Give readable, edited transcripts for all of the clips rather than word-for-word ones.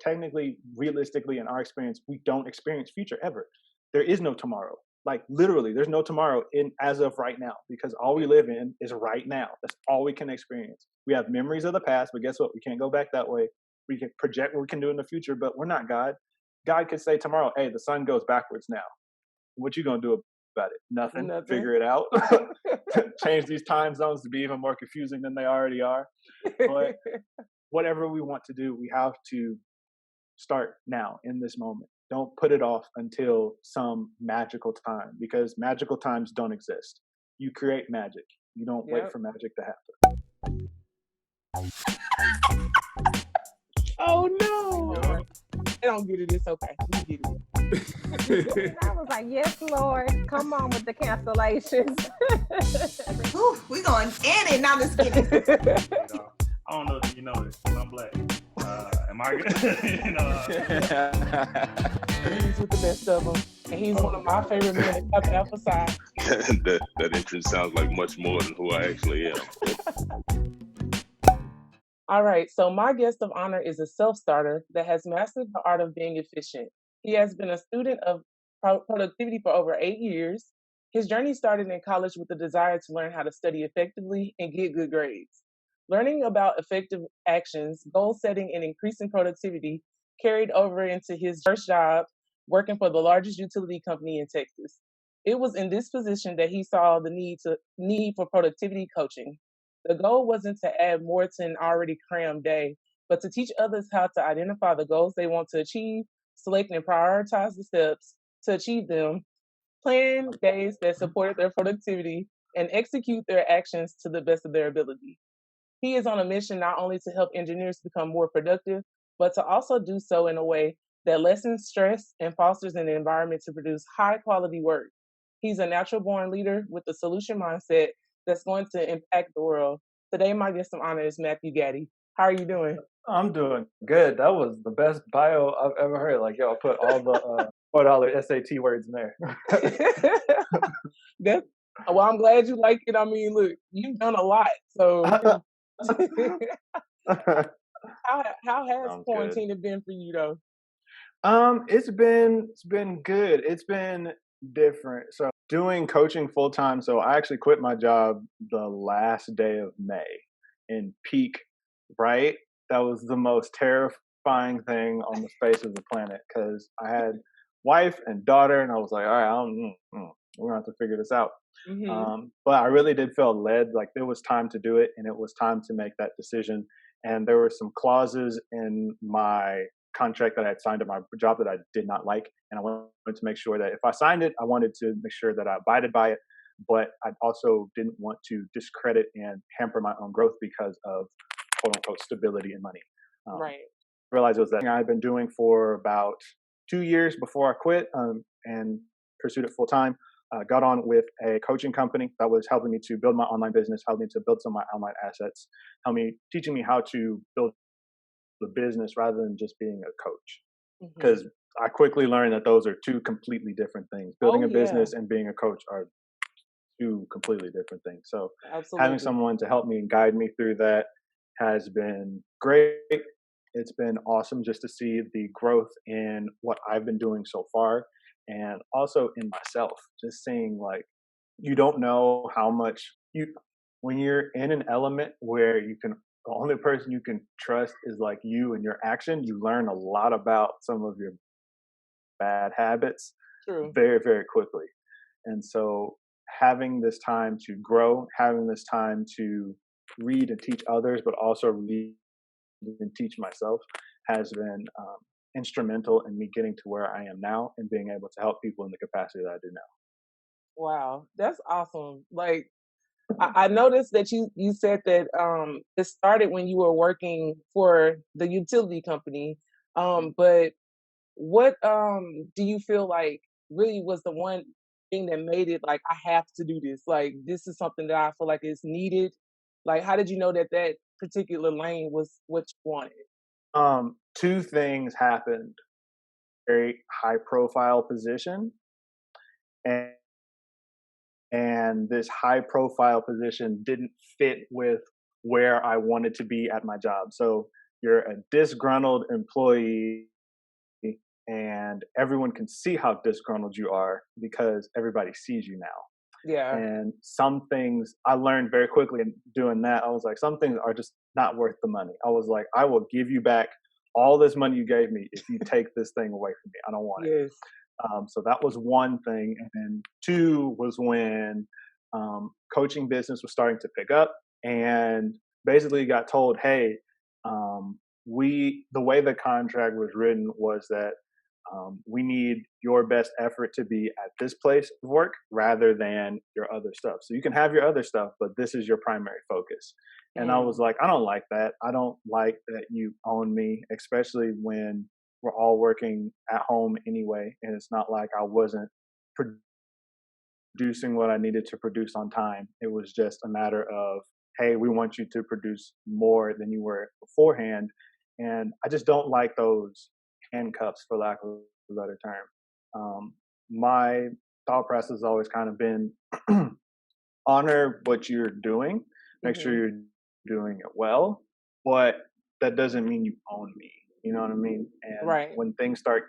technically, realistically, in our experience, we don't experience future ever. There is no tomorrow. Like literally, there's no tomorrow in as of right now, because all we live in is right now. That's all we can experience. We have memories of the past, but guess what? We can't go back that way. We can project what we can do in the future, but we're not God. God could say tomorrow, "Hey, the sun goes backwards now. What you gonna do about it? Nothing. Nothing. Figure it out. Change these time zones to be even more confusing than they already are." But whatever we want to do, we have to start now in this moment. Don't put it off until some magical time, because magical times don't exist. You create magic. You don't wait Yep. for magic to Oh no! Yup. They don't get it. It's okay. We get it. I was like, yes, Lord, come on with the cancellations. Ooh, we going in it. Now just kidding. You know, I don't know if you know this, but I'm black. Am I good? You know, He's with the best of them, and he's one of my favorite men to emphasize. that entrance sounds like much more than who I actually am. All right, so my guest of honor is a self-starter that has mastered the art of being efficient. He has been a student of productivity for over 8 years. His journey started in college with the desire to learn how to study effectively and get good grades. Learning about effective actions, goal setting, and increasing productivity carried over into his first job working for the largest utility company in Texas. It was in this position that he saw the need for productivity coaching. The goal wasn't to add more to an already crammed day, but to teach others how to identify the goals they want to achieve, select and prioritize the steps to achieve them, plan days that supported their productivity, and execute their actions to the best of their ability. He is on a mission not only to help engineers become more productive, but to also do so in a way that lessens stress and fosters an environment to produce high quality work. He's a natural born leader with a solution mindset that's going to impact the world. Today, my guest of honor is Matthew Gaddy. How are you doing? I'm doing good. That was the best bio I've ever heard. Like, yo, I put all the $4 SAT words in there. Well, I'm glad you like it. I mean, look, you've done a lot. So, how has Sounds quarantine been for you, though? It's been good. It's been different. So doing coaching full time. So I actually quit my job the last day of May in peak, right? That was the most terrifying thing on the face of the planet, because I had wife and daughter, and I was like, all right, we're gonna have to figure this out. Mm-hmm. But I really did feel led, like it was time to do it, and it was time to make that decision. And there were some clauses in my contract that I had signed at my job that I did not like, and I wanted to make sure that if I signed it, I wanted to make sure that I abided by it. But I also didn't want to discredit and hamper my own growth because of quote unquote stability and money. Right. I realized it was that thing I had been doing for about 2 years before I quit, and pursued it full time. Got on with a coaching company that was helping me to build my online business, helping me to build some of my online assets, teaching me how to build the business rather than just being a coach. Because I quickly learned that those are two completely different things. Building a business and being a coach are two completely different things. So having someone to help me and guide me through that has been great. It's been awesome just to see the growth in what I've been doing so far, and also in myself, just seeing like, you don't know how much when you're in an element where the only person you can trust is like you and your action, you learn a lot about some of your bad habits very, very quickly. And so having this time to grow, having this time to read and teach others, but also read and teach myself, has been instrumental in me getting to where I am now and being able to help people in the capacity that I do now. Wow, that's awesome. Like, I noticed that you said that it started when you were working for the utility company. But what do you feel like really was the one thing that made it like, I have to do this? Like, this is something that I feel like is needed. Like, how did you know that that particular lane was what you wanted? Two things happened. Very high profile position, and this high profile position didn't fit with where I wanted to be at my job. So you're a disgruntled employee, and everyone can see how disgruntled you are because everybody sees you now. Yeah. And some things I learned very quickly in doing that. I was like, some things are just not worth the money. I was like, I will give you back all this money you gave me if you take this thing away from me. I don't want it. Yes. So that was one thing. And then two was when coaching business was starting to pick up, and basically got told, hey, the way the contract was written was that we need your best effort to be at this place of work rather than your other stuff. So you can have your other stuff, but this is your primary focus. And I was like, I don't like that. I don't like that you own me, especially when we're all working at home anyway. And it's not like I wasn't producing what I needed to produce on time. It was just a matter of, hey, we want you to produce more than you were beforehand. And I just don't like those handcuffs, for lack of a better term. My thought process has always kind of been honor what you're doing, make sure you're doing it well, but that doesn't mean you own me. You know what I mean? And when things start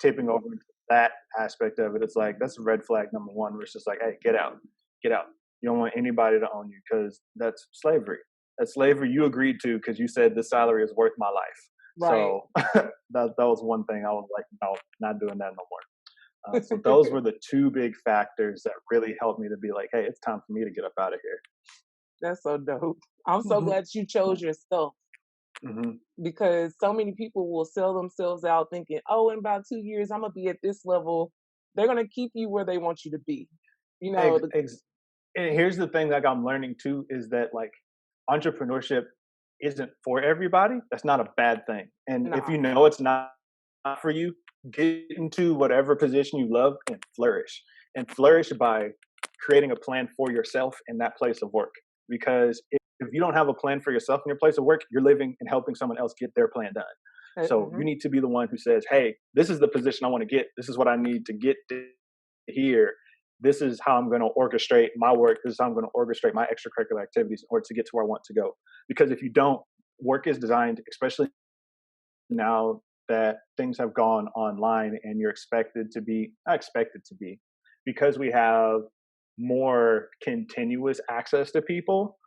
tipping over into that aspect of it, it's like, that's red flag number one, where it's just like, hey, get out, get out. You don't want anybody to own you, because that's slavery. That's slavery you agreed to because you said this salary is worth my life. So that was one thing I was like, no, not doing that no more. So those were the two big factors that really helped me to be like, hey, it's time for me to get up out of here. That's so dope. I'm so glad you chose yourself, because so many people will sell themselves out thinking, oh, in about 2 years, I'm going to be at this level. They're going to keep you where they want you to be. You know, and here's the thing that I'm learning too, is that like entrepreneurship isn't for everybody. That's not a bad thing. And if you know it's not for you, get into whatever position you love and flourish by creating a plan for yourself in that place of work. Because if you don't have a plan for yourself in your place of work, you're living and helping someone else get their plan done. So you need to be the one who says, hey, this is the position I want to get. This is what I need to get to here. This is how I'm going to orchestrate my work. This is how I'm going to orchestrate my extracurricular activities in order to get to where I want to go. Because if you don't, work is designed, especially now that things have gone online and you're not expected to be, because we have more continuous access to people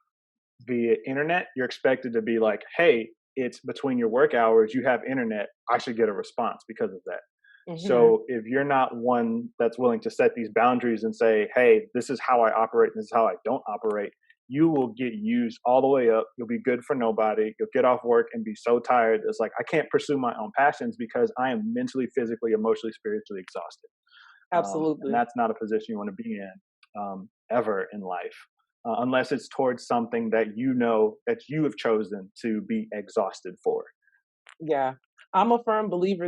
via internet, you're expected to be like, hey, it's between your work hours, you have internet, I should get a response because of that. So if you're not one that's willing to set these boundaries and say, hey, this is how I operate, and this is how I don't operate, you will get used all the way up. You'll be good for nobody. You'll get off work and be so tired. It's like, I can't pursue my own passions because I am mentally, physically, emotionally, spiritually exhausted. Absolutely. And that's not a position you want to be in ever in life, unless it's towards something that you know that you have chosen to be exhausted for. Yeah. I'm a firm believer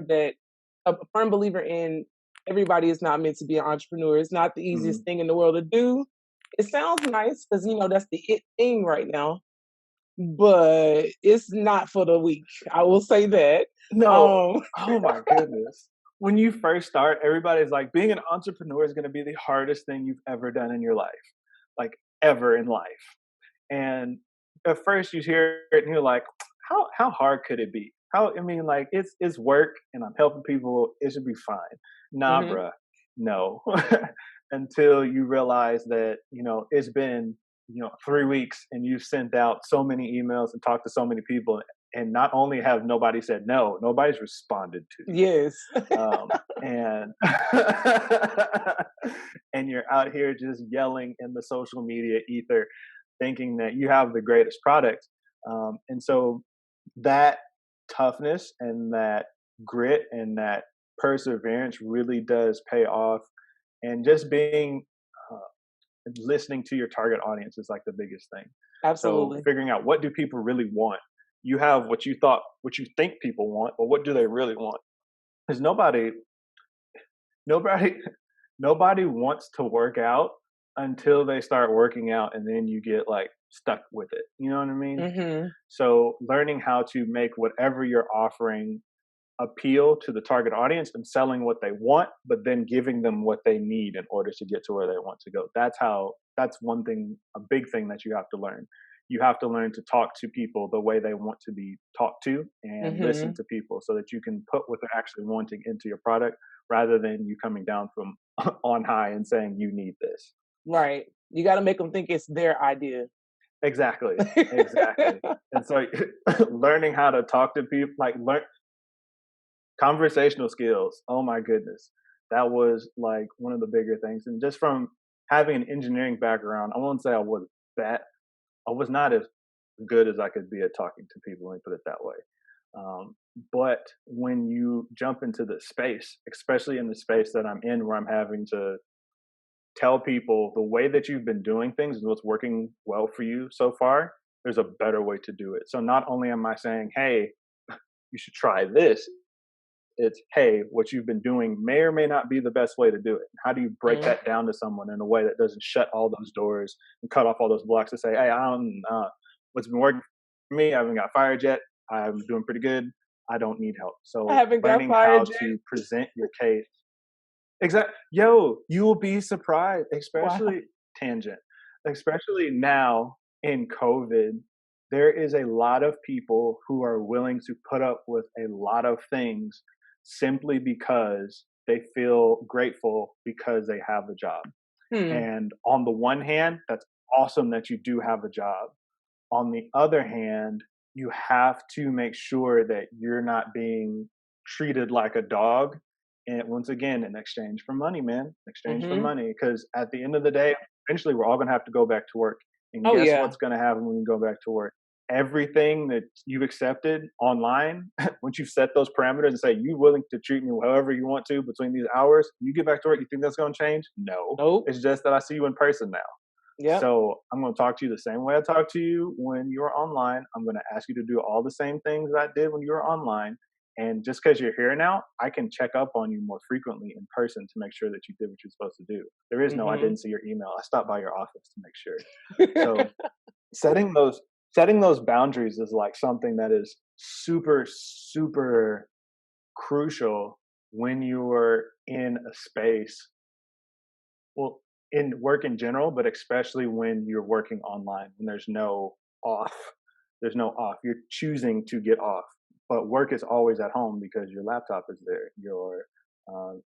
in everybody is not meant to be an entrepreneur. It's not the easiest thing in the world to do. It sounds nice because, that's the it thing right now, but it's not for the weak. I will say that. No. Oh my goodness. When you first start, everybody's like, being an entrepreneur is going to be the hardest thing you've ever done in your life, like ever in life. And at first you hear it and you're like, how hard could it be? It's work and I'm helping people. It should be fine. Nah, bruh. No. Until you realize that, it's been, 3 weeks and you've sent out so many emails and talked to so many people. And not only have nobody said no, nobody's responded to you. Yes. And and you're out here just yelling in the social media ether, thinking that you have the greatest product. And so that toughness and that grit and that perseverance really does pay off. And just listening to your target audience is like the biggest thing. Absolutely. So figuring out, what do people really want? You have what you think people want, but what do they really want? Because nobody wants to work out until they start working out, and then you get like stuck with it. You know what I mean? So learning how to make whatever you're offering appeal to the target audience and selling what they want, but then giving them what they need in order to get to where they want to go. That's one thing, a big thing that you have to learn. you have to learn to talk to people the way they want to be talked to and listen Mm-hmm. to people so that you can put what they're actually wanting into your product rather than you coming down from on high and saying you need this. Right. You got to make them think it's their idea. Exactly. Exactly. And so learning how to talk to people, like learn conversational skills. Oh my goodness. That was like one of the bigger things. And just from having an engineering background, I won't say I was bad. I was not as good as I could be at talking to people, let me put it that way. But when you jump into the space, especially in the space that I'm in, where I'm having to tell people the way that you've been doing things is what's working well for you so far, there's a better way to do it. So not only am I saying, hey, you should try this, it's, hey, what you've been doing may or may not be the best way to do it. How do you break Mm-hmm. that down to someone in a way that doesn't shut all those doors and cut off all those blocks to say, hey, I don't, what's been working for me, I haven't got fired yet. I'm doing pretty good. I don't need help. I So haven't got learning fired how yet. to present your case. Exactly. Yo, you will be surprised, Wow. especially tangent, especially now in COVID. There is a lot of people who are willing to put up with a lot of things simply because they feel grateful because they have a job. Hmm. And on the one hand, that's awesome that you do have a job. On the other hand, you have to make sure that you're not being treated like a dog. And once again, in exchange for money, man, in exchange for Mm-hmm. money. Because at the end of the day, eventually we're all going to have to go back to work. And Oh guess yeah. what's going to happen when you go back to work? Everything that you've accepted online, once you've set those parameters and say, you willing to treat me however you want to between these hours, you get back to work, you think that's going to change? No. Nope. It's just that I see you in person now. Yep. So I'm going to talk to you the same way I talk to you when you're online. I'm going to ask you to do all the same things that I did when you were online. And just because you're here now, I can check up on you more frequently in person to make sure that you did what you're supposed to do. There is no, I Mm-hmm. didn't see your email. I stopped by your office to make sure. So setting those boundaries is like something that is super, super crucial when you're in a space. Well, in work in general, but especially when you're working online, when there's no off. There's no off. You're choosing to get off. But work is always at home because your laptop is there, your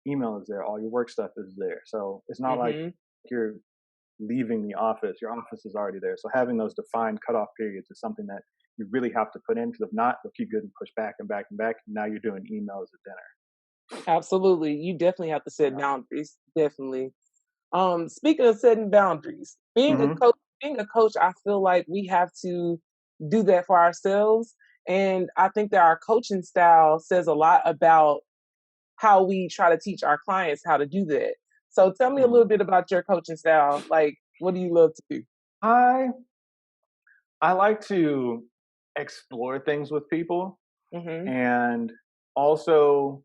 email is there, all your work stuff is there. So it's not like Mm-hmm. you're leaving the office. Your office is already there. So having those defined cutoff periods is something that you really have to put in, because if not, they'll keep getting pushed back and back and back. And now you're doing emails at dinner. Absolutely. You definitely have to set Yeah. boundaries. Definitely. Speaking of setting boundaries, Mm-hmm. being a coach, I feel like we have to do that for ourselves. And I think that our coaching style says a lot about how we try to teach our clients how to do that. So tell me a little bit about your coaching style. Like, what do you love to do? I like to explore things with people, Mm-hmm. and also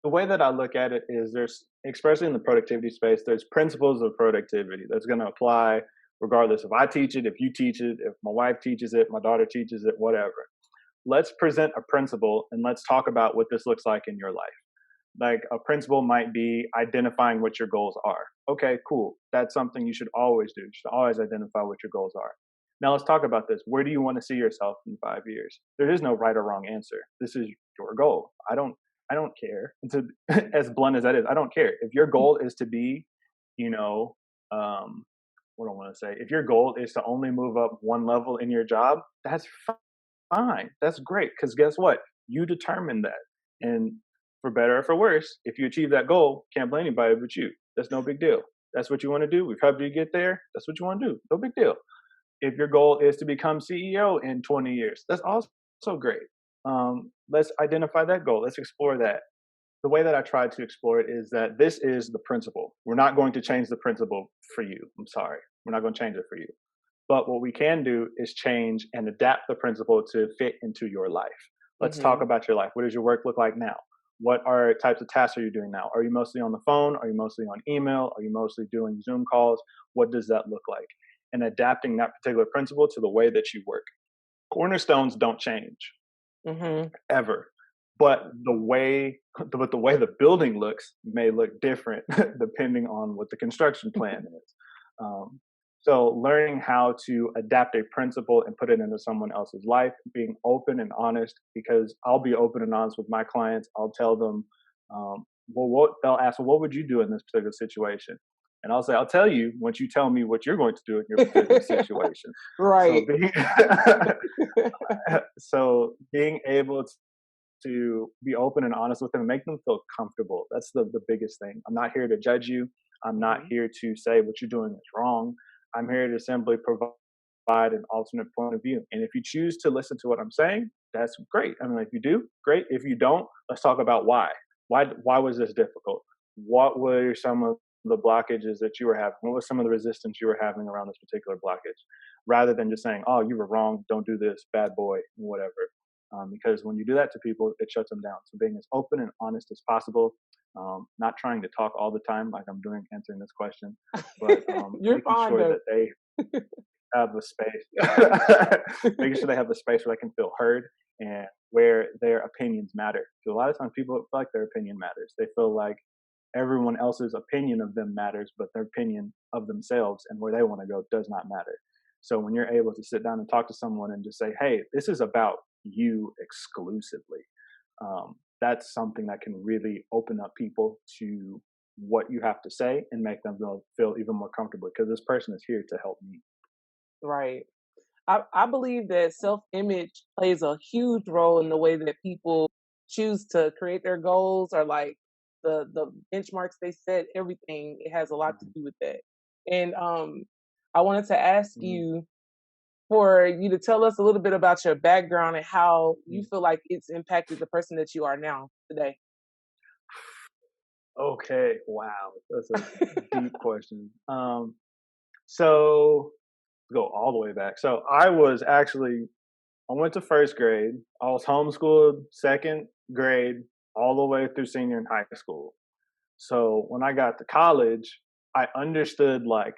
the way that I look at it is there's, especially in the productivity space, there's principles of productivity that's going to apply regardless if I teach it, if you teach it, if my wife teaches it, my daughter teaches it, whatever. Let's present a principle and let's talk about what this looks like in your life. Like a principle might be identifying what your goals are. Okay, cool. That's something you should always do. You should always identify what your goals are. Now let's talk about this. Where do you want to see yourself in 5 years? There is no right or wrong answer. This is your goal. I don't care. As blunt as that is, I don't care. If your goal is to be, you know, what do I want to say? If your goal is to only move up one level in your job, that's fine. That's great. Because guess what? You determine that. And for better or for worse, if you achieve that goal, can't blame anybody but you. That's no big deal. That's what you want to do. We've helped you get there. That's what you want to do. No big deal. If your goal is to become CEO in 20 years, that's also great. Let's identify that goal. Let's explore that. The way that I try to explore it is that this is the principle. We're not going to change the principle for you. I'm sorry. We're not going to change it for you. But what we can do is change and adapt the principle to fit into your life. Let's talk Mm-hmm. about your life. What does your work look like now? What are types of tasks are you doing now? Are you mostly on the phone? Are you mostly on email? Are you mostly doing Zoom calls? What does that look like? And adapting that particular principle to the way that you work. Cornerstones don't change Mm-hmm. ever. But the way the building looks may look different depending on what the construction plan is. So learning how to adapt a principle and put it into someone else's life, being open and honest, because I'll be open and honest with my clients. I'll tell them, they'll ask, well, what would you do in this particular situation? And I'll say, I'll tell you once you tell me what you're going to do in your particular situation. So Right. being, so being able to be open and honest with them and make them feel comfortable. That's the biggest thing. I'm not here to judge you. I'm not here to say what you're doing is wrong. I'm here to simply provide an alternate point of view. And if you choose to listen to what I'm saying, that's great. I mean, if you do, great. If you don't, let's talk about why. Why was this difficult? What were some of the blockages that you were having? What was some of the resistance you were having around this particular blockage? Rather than just saying, oh, you were wrong, don't do this, bad boy, whatever. Because when you do that to people, it shuts them down. So being as open and honest as possible, not trying to talk all the time like I'm doing answering this question, but You're making fine sure though. that they have a space, making sure they have a space where they can feel heard and where their opinions matter. So a lot of times people feel like their opinion matters. They feel like everyone else's opinion of them matters, but their opinion of themselves and where they want to go does not matter. So when you're able to sit down and talk to someone and just say, hey, this is about you exclusively, that's something that can really open up people to what you have to say and make them feel even more comfortable because this person is here to help me. Right. I believe that self-image plays a huge role in the way that people choose to create their goals or like the benchmarks they set, everything. It has a lot to Mhm. do with that. And I wanted to ask Mhm. you for you to tell us a little bit about your background and how you Mhm. feel like it's impacted the person that you are now today. Okay, wow, that's a deep question. So go all the way back. So I went to first grade. I was homeschooled second grade all the way through senior in high school. So when I got to college, I understood like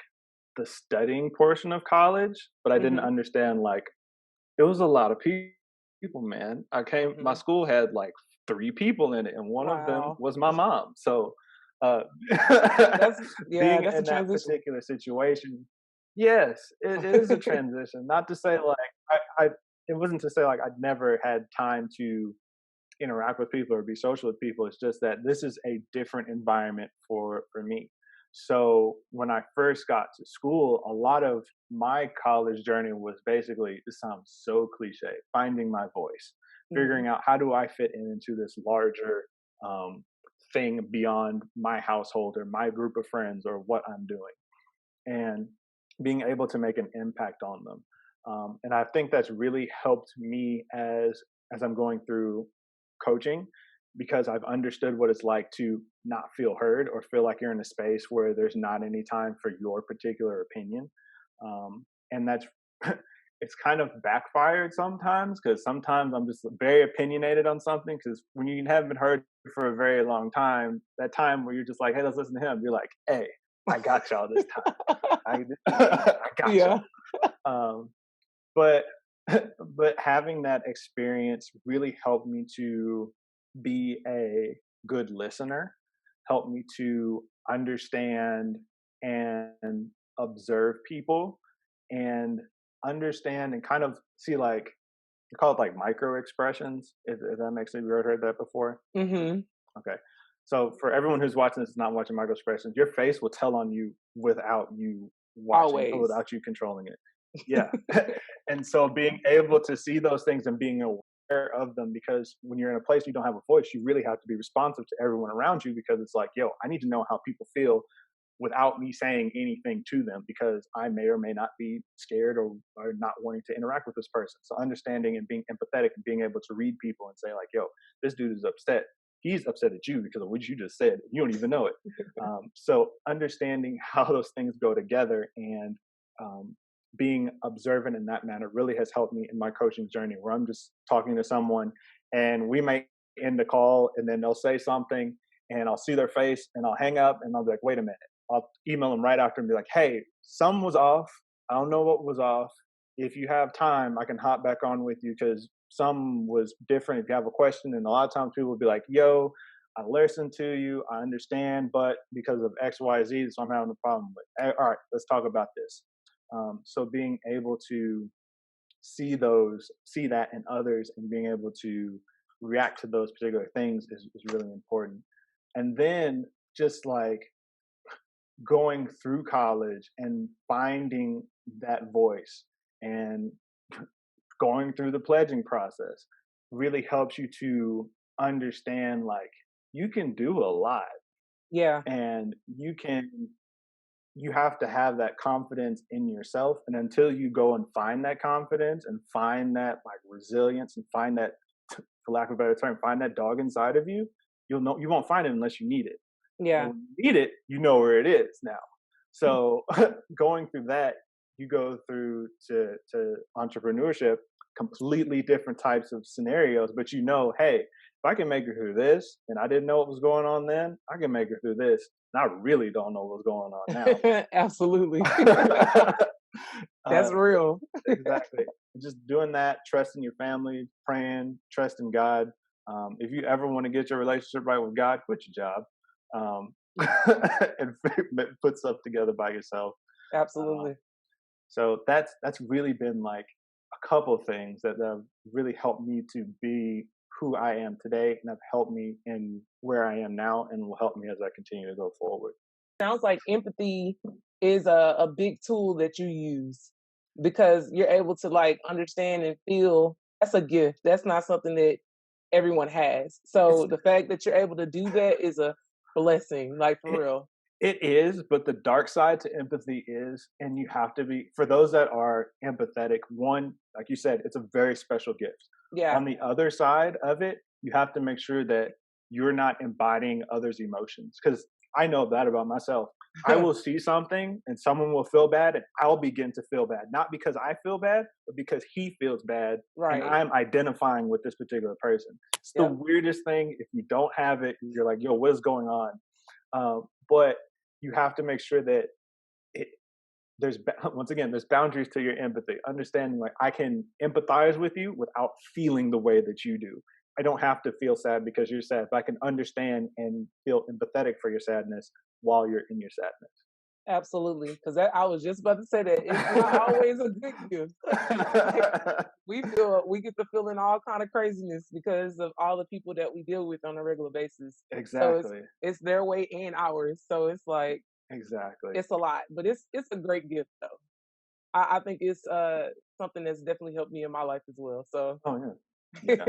the studying portion of college, but I didn't Hmm. understand like it was a lot of people, man. My Hmm. school had like three people in it, and one of them Wow. was my mom. So, uh, That's yeah, being that's a in that transition. particular situation, yes, it is a transition. Not to say like it wasn't to say like I'd never had time to interact with people or be social with people. It's just that this is a different environment for me. So when I first got to school, a lot of my college journey was basically, this sounds so cliche, finding my voice, Hmm. figuring out how do I fit into this larger um, thing beyond my household or my group of friends or what I'm doing, and being able to make an impact on them. And I think that's really helped me as I'm going through coaching because I've understood what it's like to not feel heard or feel like you're in a space where there's not any time for your particular opinion. And that's it's kind of backfired sometimes because sometimes I'm just very opinionated on something because when you haven't been heard for a very long time, that time where you're just like, hey, let's listen to him, you're like, hey, I got y'all this time. I, I got Yeah. y'all. Um, but but having that experience really helped me to be a good listener, helped me to understand and observe people and understand and kind of see like we call it like micro expressions if that makes sense. You ever heard that before? Hmm. Okay. So for everyone who's watching this, not watching micro expressions, your face will tell on you without you watching or Always. without you controlling it. Yeah. And so being able to see those things and being aware of them, because when you're in a place you don't have a voice, you really have to be responsive to everyone around you because it's like, yo, I need to know how people feel without me saying anything to them because I may or may not be scared or not wanting to interact with this person. So understanding and being empathetic and being able to read people and say like, yo, this dude is upset. He's upset at you because of what you just said. You don't even know it. So understanding how those things go together and um, being observant in that manner really has helped me in my coaching journey where I'm just talking to someone and we may end the call and then they'll say something and I'll see their face and I'll hang up and I'll be like, wait a minute. I'll email them right after and be like, hey, some was off. I don't know what was off. If you have time, I can hop back on with you because some was different. If you have a question, and a lot of times people will be like, yo, I listened to you, I understand, but because of X, Y, Z, so I'm having a problem with. All right, let's talk about this. So being able to see that in others and being able to react to those particular things is really important. And then just like going through college and finding that voice and going through the pledging process really helps you to understand like you can do a lot, Yeah. and you have to have that confidence in yourself. And until you go and find that confidence and find that like resilience and find that, for lack of a better term, find that dog inside of you, you won't find it unless you need it. Yeah. And when you need it, you know where it is now. So going through that, you go through to entrepreneurship, completely different types of scenarios, but you know, hey, if I can make it through this and I didn't know what was going on then, I can make it through this. And I really don't know what's going on now. Absolutely. That's real. Exactly. Just doing that, trusting your family, praying, trusting God. If you ever want to get your relationship right with God, quit your job. And put stuff together by yourself. Absolutely. So that's really been like a couple of things that have really helped me to be who I am today, and have helped me in where I am now, and will help me as I continue to go forward. Sounds like empathy is a big tool that you use, because you're able to like understand and feel. That's a gift. That's not something that everyone has. So the fact that you're able to do that is a blessing, like for real. It is, but the dark side to empathy is, and you have to be, for those that are empathetic, one, like you said, it's a very special gift. Yeah. On the other side of it, you have to make sure that you're not embodying others' emotions. Because I know that about myself. I will see something and someone will feel bad, and I'll begin to feel bad. Not because I feel bad, but because he feels bad. Right. And I'm identifying with this particular person. It's the weirdest thing. If you don't have it, you're like, yo, what is going on? But you have to make sure that once again, there's boundaries to your empathy. Understanding like I can empathize with you without feeling the way that you do. I don't have to feel sad because you're sad, but I can understand and feel empathetic for your sadness while you're in your sadness. Absolutely. Because I was just about to say that it's not always a good gift. we get to feel in all kind of craziness because of all the people that we deal with on a regular basis. Exactly. So it's their way and ours. So it's like, exactly. It's a lot, but it's a great gift though. I think it's something that's definitely helped me in my life as well. So oh yeah. Yeah,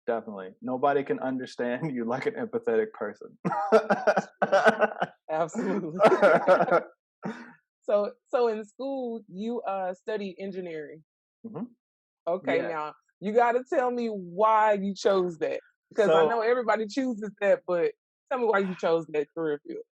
definitely. Nobody can understand you like an empathetic person. Absolutely. So in school, you studied engineering. Mm-hmm. Okay, now you got to tell me why you chose that, because I know everybody chooses that, but tell me why you chose that career field.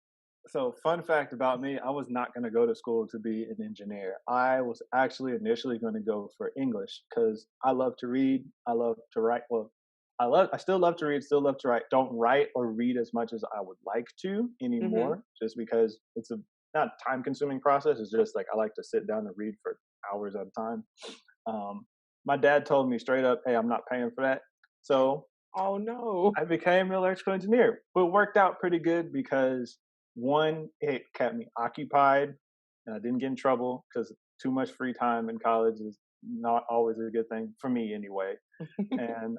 So, fun fact about me, I was not going to go to school to be an engineer. I was actually initially going to go for English because I love to read. I love to write. Well, I still love to read, still love to write. Don't write or read as much as I would like to anymore, just because it's a not time consuming process. It's just like I like to sit down and read for hours at a time. My dad told me straight up, hey, I'm not paying for that. So, oh no, I became an electrical engineer, but it worked out pretty good because one, it kept me occupied and I didn't get in trouble because too much free time in college is not always a good thing for me anyway. And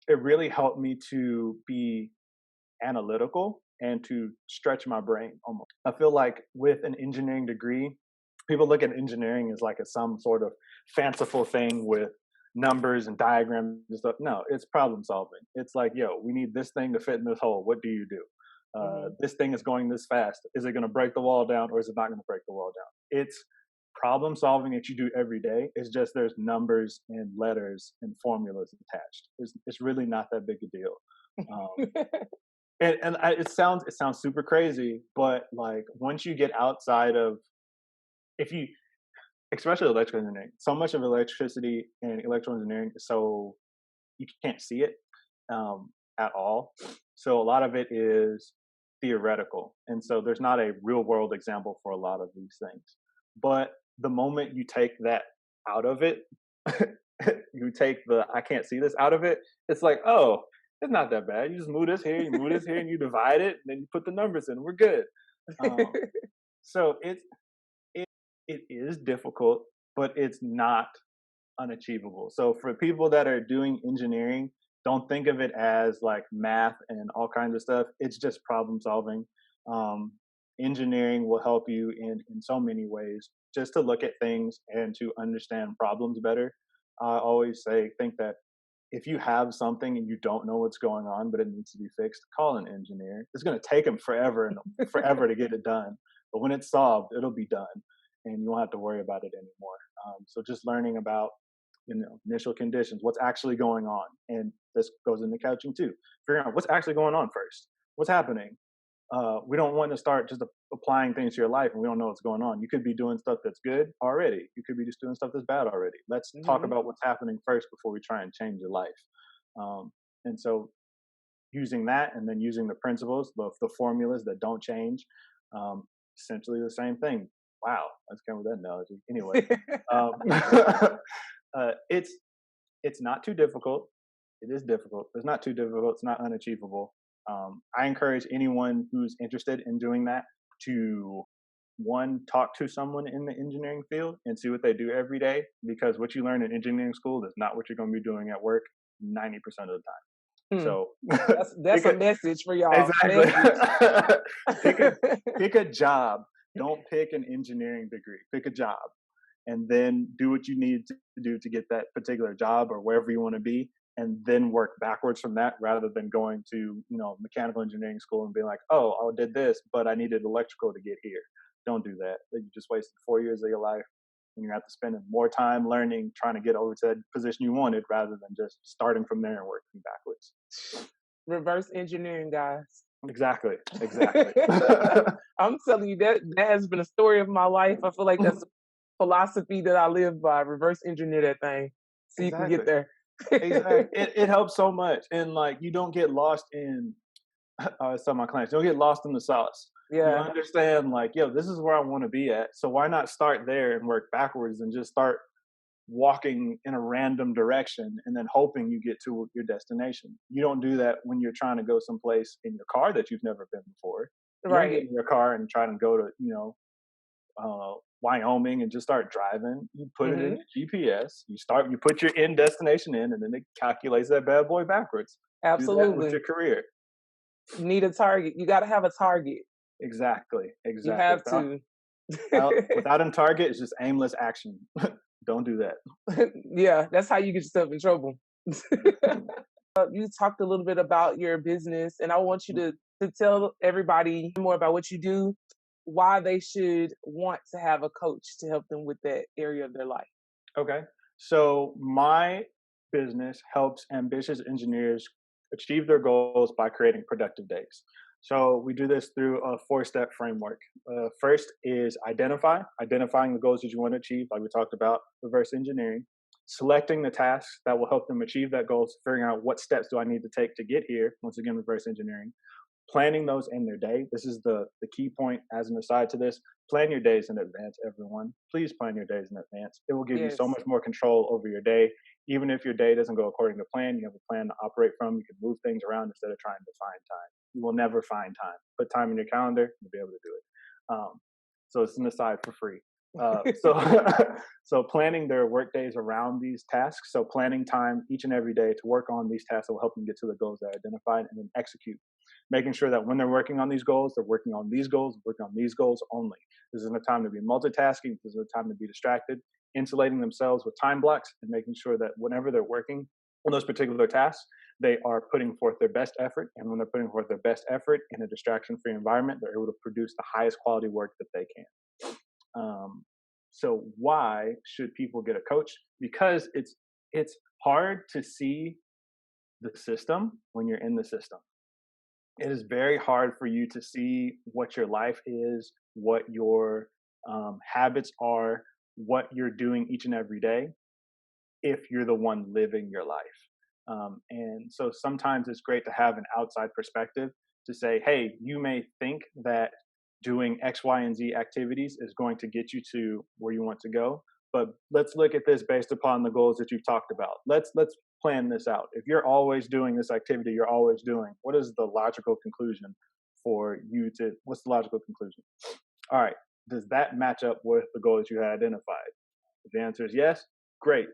it really helped me to be analytical and to stretch my brain almost. I feel like with an engineering degree, people look at engineering as like some sort of fanciful thing with numbers and diagrams and stuff. No, it's problem solving. It's like, yo, we need this thing to fit in this hole. What do you do? This thing is going this fast. Is it going to break the wall down or is it not going to break the wall down? It's problem solving that you do every day. It's just there's numbers and letters and formulas attached. It's really not that big a deal. It sounds super crazy, but like once you get outside of, especially electrical engineering, so much of electricity and electrical engineering is so you can't see it at all. So a lot of it is theoretical. And so there's not a real world example for a lot of these things. But the moment you take that out of it, you take the I can't see this out of it, it's like, oh, it's not that bad. You just move this here, you move this here, and you divide it, and then you put the numbers in. We're good. So it it is difficult, but it's not unachievable. So for people that are doing engineering, don't think of it as like math and all kinds of stuff. It's just problem solving. Um, Engineering will help you in so many ways, just to look at things and to understand problems better. I always think that if you have something and you don't know what's going on, but it needs to be fixed, call an engineer. It's going to take them forever and forever to get it done. But when it's solved, it'll be done and you won't have to worry about it anymore. So just learning about, initial conditions, what's actually going on. And this goes into coaching too. Figuring out what's actually going on first. What's happening? We don't want to start just applying things to your life and we don't know what's going on. You could be doing stuff that's good already. You could be just doing stuff that's bad already. Let's talk about what's happening first before we try and change your life. And so using that and then using the principles, the formulas that don't change, essentially the same thing. Wow, let's come with that analogy. Anyway, it's not too difficult. It is difficult. It's not too difficult. It's not unachievable. I encourage anyone who's interested in doing that to, one, talk to someone in the engineering field and see what they do every day, because what you learn in engineering school is not what you're going to be doing at work 90% of the time. So that's a message for y'all. Exactly. pick a job. Don't pick an engineering degree. Pick a job, and then do what you need to do to get that particular job or wherever you want to be, and then work backwards from that, rather than going to mechanical engineering school and being like, oh, I did this, but I needed electrical to get here. Don't do that. You just wasted 4 years of your life, and you have to spend more time learning, trying to get over to that position you wanted, rather than just starting from there and working backwards. Reverse engineering, guys. Exactly. I'm telling you, that has been a story of my life. I feel like that's a philosophy that I live by. Reverse engineer that thing so you can get there. Exactly. It helps so much. And you don't get lost in, I always tell my clients, don't get lost in the sauce. Yeah. You understand, this is where I want to be at. So why not start there and work backwards and just start walking in a random direction and then hoping you get to your destination. You don't do that when you're trying to go someplace in your car that you've never been before. You don't get in your car and try to go to, Wyoming and just start driving. You put it in the GPS. You put your end destination in, and then it calculates that bad boy backwards. Absolutely. Do that with your career. You need a target. You got to have a target. Exactly. You have to. Without a target, it's just aimless action. Don't do that. Yeah, that's how you get yourself in trouble. You talked a little bit about your business, and I want you to tell everybody more about what you do, why they should want to have a coach to help them with that area of their life. Okay. So my business helps ambitious engineers achieve their goals by creating productive days. So we do this through a 4-step framework. First is identifying the goals that you want to achieve, like we talked about, reverse engineering, selecting the tasks that will help them achieve that goal, figuring out what steps do I need to take to get here, once again, reverse engineering, planning those in their day. This is the key point as an aside to this. Plan your days in advance, everyone. Please plan your days in advance. It will give you so much more control over your day. Even if your day doesn't go according to plan, you have a plan to operate from. You can move things around instead of trying to find time. You will never find time. Put time in your calendar, you'll be able to do it. So it's an aside for free. So planning their work days around these tasks. So planning time each and every day to work on these tasks that will help them get to the goals that are identified, and then execute. Making sure that when they're working on these goals, they're working on these goals, working on these goals only. This isn't a time to be multitasking. This is a time to be distracted. Insulating themselves with time blocks and making sure that whenever they're working on those particular tasks, they are putting forth their best effort. And when they're putting forth their best effort in a distraction-free environment, they're able to produce the highest quality work that they can. So why should people get a coach? Because it's hard to see the system when you're in the system. It is very hard for you to see what your life is, what your habits are, what you're doing each and every day, if you're the one living your life. And so sometimes it's great to have an outside perspective to say, hey, you may think that doing X, Y, and Z activities is going to get you to where you want to go, but let's look at this based upon the goals that you've talked about. Let's plan this out. If you're always doing this activity you're always doing, what is the logical conclusion for you to, what's the logical conclusion? All right, does that match up with the goal that you had identified? If the answer is yes, great.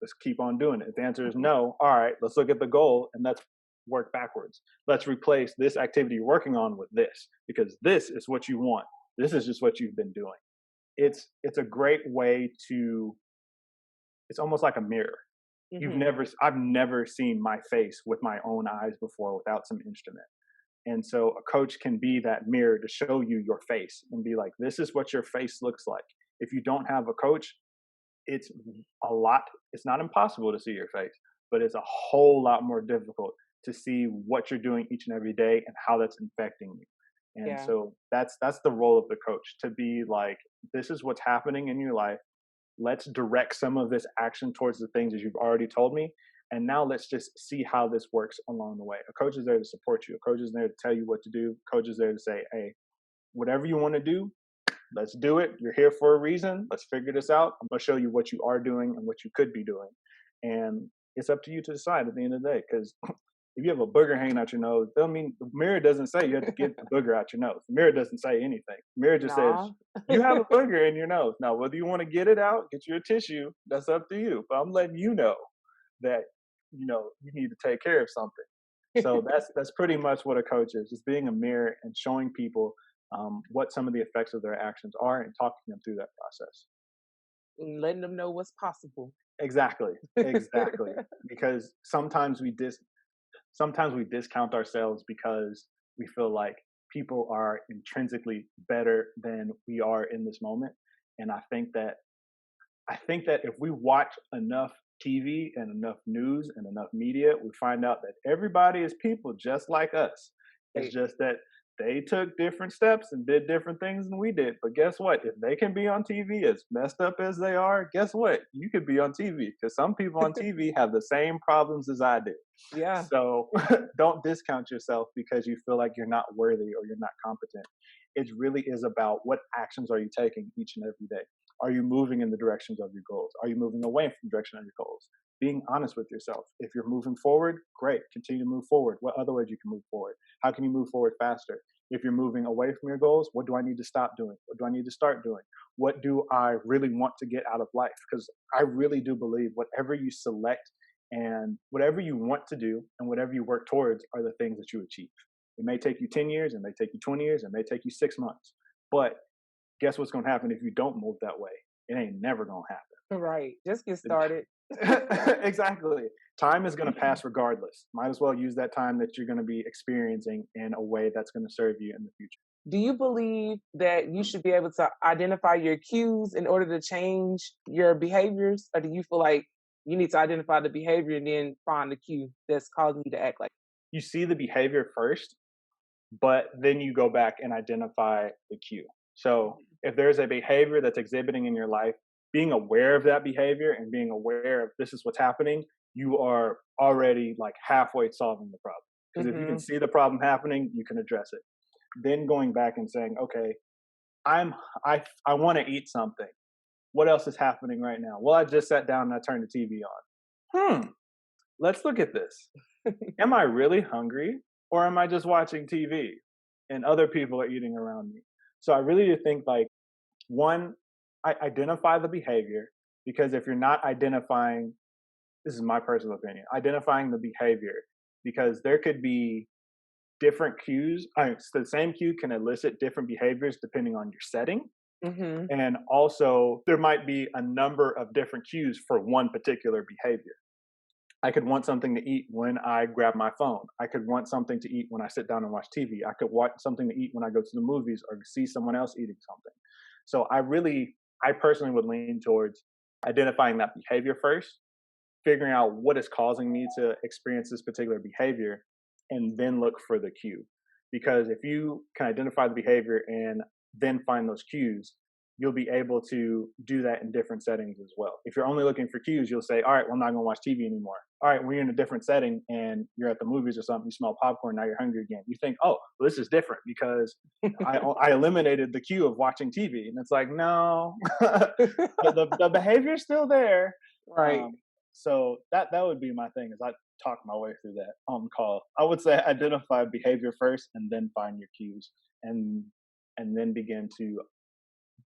Let's keep on doing it. If the answer is no, all right, let's look at the goal and let's work backwards. Let's replace this activity you're working on with this, because this is what you want. This is just what you've been doing. It's a great way to, it's almost like a mirror. I've never seen my face with my own eyes before without some instrument. And so a coach can be that mirror to show you your face and be like, this is what your face looks like. If you don't have a coach, it's not impossible to see your face, but it's a whole lot more difficult to see what you're doing each and every day and how that's infecting you. And so that's the role of the coach, to be like, this is what's happening in your life. Let's direct some of this action towards the things that you've already told me. And now let's just see how this works along the way. A coach is there to support you. A coach is there to tell you what to do. A coach is there to say, hey, whatever you want to do, let's do it. You're here for a reason. Let's figure this out. I'm going to show you what you are doing and what you could be doing. And it's up to you to decide at the end of the day. Because if you have a booger hanging out your nose, I mean, the mirror doesn't say you have to get the booger out your nose. The mirror doesn't say anything. The mirror just says, you have a booger in your nose. Now, whether you want to get it out, get you a tissue, that's up to you. But I'm letting you know that, you need to take care of something. So that's pretty much what a coach is, just being a mirror and showing people what some of the effects of their actions are and talking them through that process. And letting them know what's possible. Exactly. Because sometimes we discount ourselves because we feel like people are intrinsically better than we are in this moment. And I think that if we watch enough TV and enough news and enough media, we find out that everybody is people just like us. It's just that they took different steps and did different things than we did. But guess what? If they can be on TV as messed up as they are, guess what? You could be on TV, because some people on TV have the same problems as I did. Yeah. So don't discount yourself because you feel like you're not worthy or you're not competent. It really is about, what actions are you taking each and every day? Are you moving in the directions of your goals? Are you moving away from the direction of your goals? Being honest with yourself. If you're moving forward, great. Continue to move forward. What other ways you can move forward? How can you move forward faster? If you're moving away from your goals, what do I need to stop doing? What do I need to start doing? What do I really want to get out of life? Because I really do believe whatever you select and whatever you want to do and whatever you work towards are the things that you achieve. It may take you 10 years, it may take you 20 years, it may take you 6 months. But guess what's going to happen if you don't move that way? It ain't never going to happen. Right. Just get started. Exactly. Time is going to pass regardless. Might as well use that time that you're going to be experiencing in a way that's going to serve you in the future. Do you believe that you should be able to identify your cues in order to change your behaviors? Or do you feel like you need to identify the behavior and then find the cue that's causing you to act like you see the behavior first, but then you go back and identify the cue. So if there's a behavior that's exhibiting in your life, being aware of that behavior and being aware of this is what's happening, you are already like halfway solving the problem. Because if you can see the problem happening, you can address it. Then going back and saying, okay, I want to eat something. What else is happening right now? Well, I just sat down and I turned the TV on. Let's look at this. Am I really hungry, or am I just watching TV and other people are eating around me? So I really do think, like, one, I identify the behavior, because if you're not identifying, this is my personal opinion, identifying the behavior, because there could be different cues. So the same cue can elicit different behaviors depending on your setting. And also there might be a number of different cues for one particular behavior. I could want something to eat when I grab my phone. I could want something to eat when I sit down and watch TV. I could want something to eat when I go to the movies or see someone else eating something. So I personally would lean towards identifying that behavior first, figuring out what is causing me to experience this particular behavior, and then look for the cue. Because if you can identify the behavior and then find those cues, you'll be able to do that in different settings as well. If you're only looking for cues, you'll say, all right, well, I'm not going to watch TV anymore. All right, when you're in a different setting and you're at the movies or something, you smell popcorn, now you're hungry again. You think, oh, well, this is different because I eliminated the cue of watching TV. And it's like, no, the behavior's still there. right? So that would be my thing, is I talk my way through that on call. I would say identify behavior first and then find your cues, and then begin to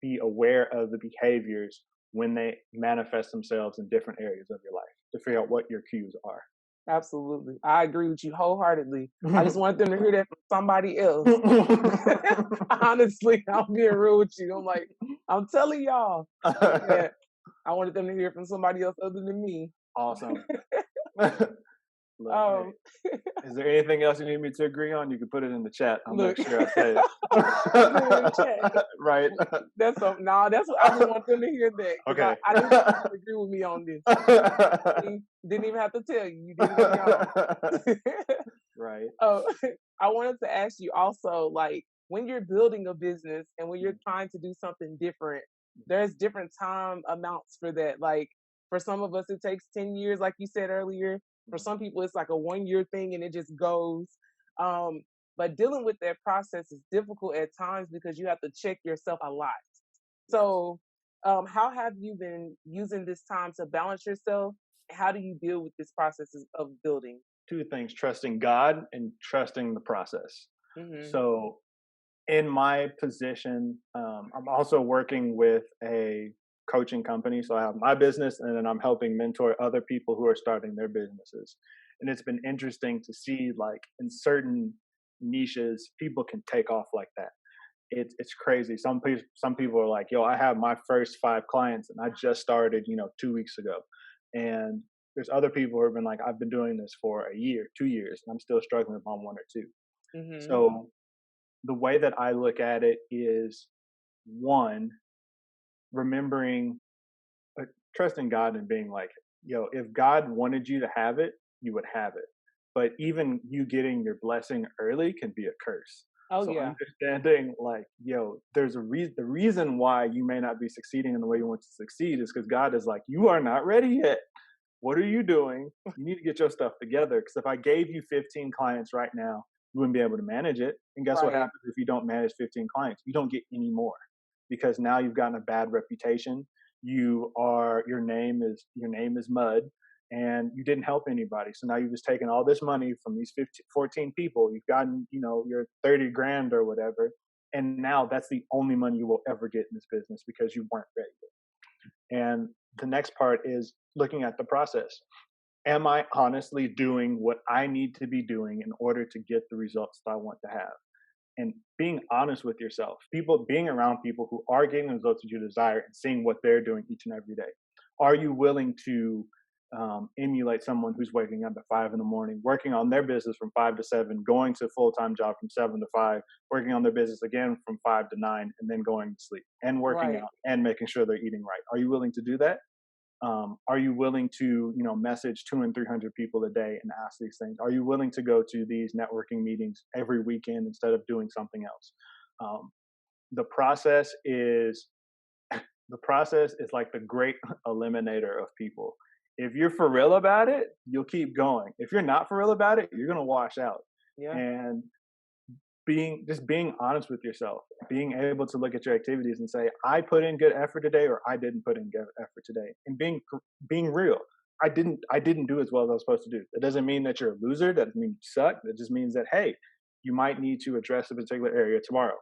be aware of the behaviors when they manifest themselves in different areas of your life to figure out what your cues are. Absolutely. I agree with you wholeheartedly. I just wanted them to hear that from somebody else. Honestly, I'm being real with you. I'm like, I'm telling y'all that I wanted them to hear it from somebody else other than me. Awesome. Look, Um, hey, is there anything else you need me to agree on? You can put it in the chat. I'll Look. make sure I say Put it in the it. chat. Right. That's something. Nah, that's what I just want them to hear that. Okay. I didn't want you to agree with me on this. Didn't even have to tell you. You did it on your own. Right. Oh, I wanted to ask you also, like, when you're building a business and when you're trying to do something different, there's different time amounts for that. Like, for some of us, it takes 10 years, like you said earlier. For some people, it's like a 1 year thing and it just goes. But dealing with that process is difficult at times because you have to check yourself a lot. So, how have you been using this time to balance yourself? How do you deal with this process of building? Two things: trusting God and trusting the process. Mm-hmm. So, in my position, I'm also working with a coaching company. So I have my business, and then I'm helping mentor other people who are starting their businesses. And it's been interesting to see, like, in certain niches, people can take off like that. It's crazy. Some people are like, "Yo, I have my first 5 clients, and I just started, 2 weeks ago." And there's other people who have been like, "I've been doing this for a year, 2 years, and I'm still struggling on 1 or 2." Mm-hmm. So the way that I look at it is, one, remembering, trusting God and being like, yo, if God wanted you to have it, you would have it. But even you getting your blessing early can be a curse. Oh, So yeah. understanding, like, yo, there's a reason. The reason why you may not be succeeding in the way you want to succeed is because God is like, you are not ready yet. What are you doing? You need to get your stuff together. Because if I gave you 15 clients right now, you wouldn't be able to manage it. And guess what Right. happens if you don't manage 15 clients? You don't get any more, because now you've gotten a bad reputation. Your name is mud, and you didn't help anybody. So now you've just taken all this money from these 14 people. You've gotten, your 30 grand or whatever. And now that's the only money you will ever get in this business because you weren't ready. And the next part is looking at the process. Am I honestly doing what I need to be doing in order to get the results that I want to have? And being honest with yourself, being around people who are getting the results that you desire and seeing what they're doing each and every day. Are you willing to emulate someone who's waking up at 5 a.m, working on their business from 5 to 7, going to a full-time job from 7 to 5, working on their business again from 5 to 9, and then going to sleep and working Right. out and making sure they're eating right? Are you willing to do that? Are you willing to, message 200 and 300 people a day and ask these things? Are you willing to go to these networking meetings every weekend instead of doing something else? The process is like the great eliminator of people. If you're for real about it, you'll keep going. If you're not for real about it, you're gonna wash out. Yeah. And being honest with yourself, being able to look at your activities and say, I put in good effort today, or I didn't put in good effort today, and being real. I didn't do as well as I was supposed to do. That doesn't mean that you're a loser. That doesn't mean you suck. That just means that, hey, you might need to address a particular area tomorrow.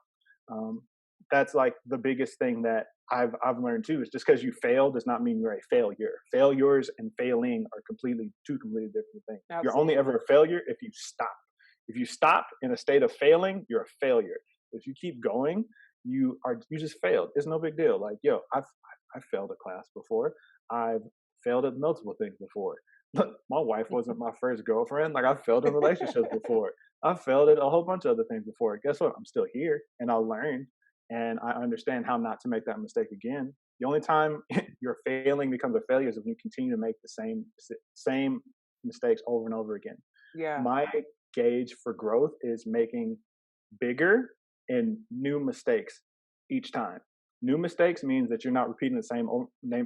That's like the biggest thing that I've learned too, is just because you failed does not mean you're a failure. Failures and failing are two completely different things. Absolutely. You're only ever a failure if you stop. If you stop in a state of failing, you're a failure. If you keep going, you just failed. It's no big deal. Like, yo, I've failed a class before. I've failed at multiple things before. My wife wasn't my first girlfriend. Like, I've failed in relationships before. I've failed at a whole bunch of other things before. Guess what? I'm still here, and I learned, and I understand how not to make that mistake again. The only time your failing becomes a failure is when you continue to make the same mistakes over and over again. Yeah. My gauge for growth is making bigger and new mistakes each time. New mistakes means that you're not repeating the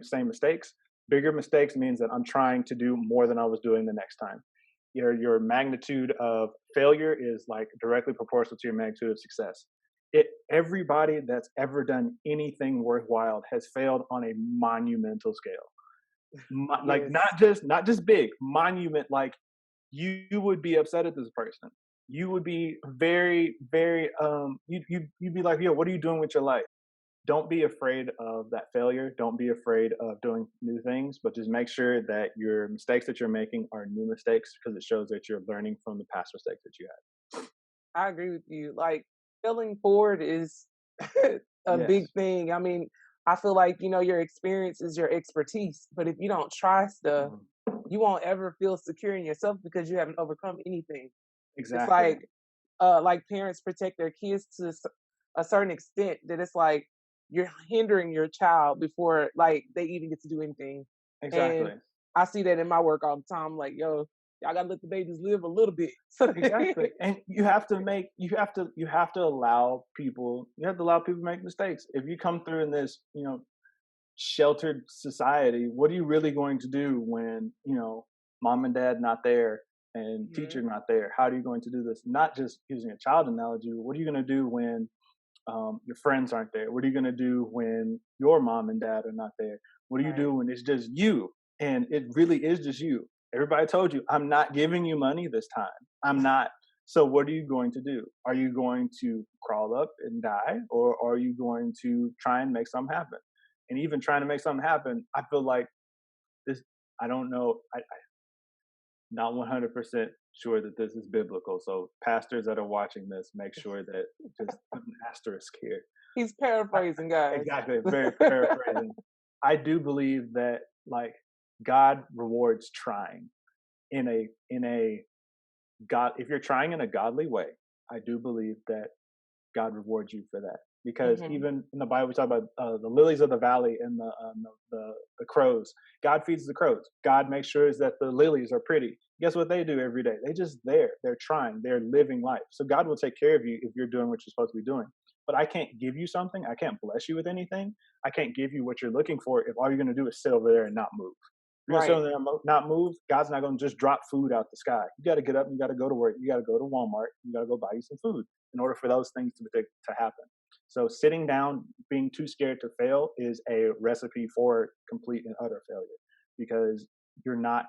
same mistakes. Bigger mistakes means that I'm trying to do more than I was doing the next time. Your magnitude of failure is like directly proportional to your magnitude of success. Everybody that's ever done anything worthwhile has failed on a monumental scale. Like, Yes. not just big, monument. Like, you would be upset at this person. You would be very, very, you'd be like, yo, what are you doing with your life? don't be afraid of that failure. Don't be afraid of doing new things, but just make sure that your mistakes that you're making are new mistakes because it shows that you're learning from the past mistakes that you had. I agree with you. Like failing forward is a big Yes. thing. I mean, I feel like, your experience is your expertise, but if you don't try stuff, Mhm. you won't ever feel secure in yourself because you haven't overcome anything. It's Exactly. like parents protect their kids to a certain extent that it's like you're hindering your child before like they even get to do anything. And Exactly. I see that in my work all the time. Like, yo, y'all gotta let the babies live a little bit. So Exactly. And you have to allow people to make mistakes. If you come through in this, sheltered society, what are you really going to do when, mom and dad not there and teacher Mhm. not there? How are you going to do this? Not just using a child analogy, what are you going to do when your friends aren't there? What are you going to do when your mom and dad are not there? What do you Right. do when it's just you? And it really is just you. Everybody told you, I'm not giving you money this time. I'm not. So what are you going to do? Are you going to crawl up and die, or are you going to try and make something happen? And even trying to make something happen, I feel like this. I don't know. Not 100% sure that this is biblical. So pastors that are watching this, make sure that just put an asterisk here. He's paraphrasing, guys. Exactly, very paraphrasing. I do believe that like God rewards trying in a God. If you're trying in a godly way, I do believe that God rewards you for that. Because Hmm. even in the Bible, we talk about the lilies of the valley and the crows. God feeds the crows. God makes sure that the lilies are pretty. Guess what they do every day? They just there. They're trying. They're living life. So God will take care of you if you're doing what you're supposed to be doing. But I can't give you something. I can't bless you with anything. I can't give you what you're looking for if all you're going to do is sit over there and not move. If you're going to sit Right. over there and not move, God's not going to just drop food out the sky. You got to get up. You got to go to work. You got to go to Walmart. You got to go buy you some food in order for those things to happen. So sitting down, being too scared to fail is a recipe for complete and utter failure because you're not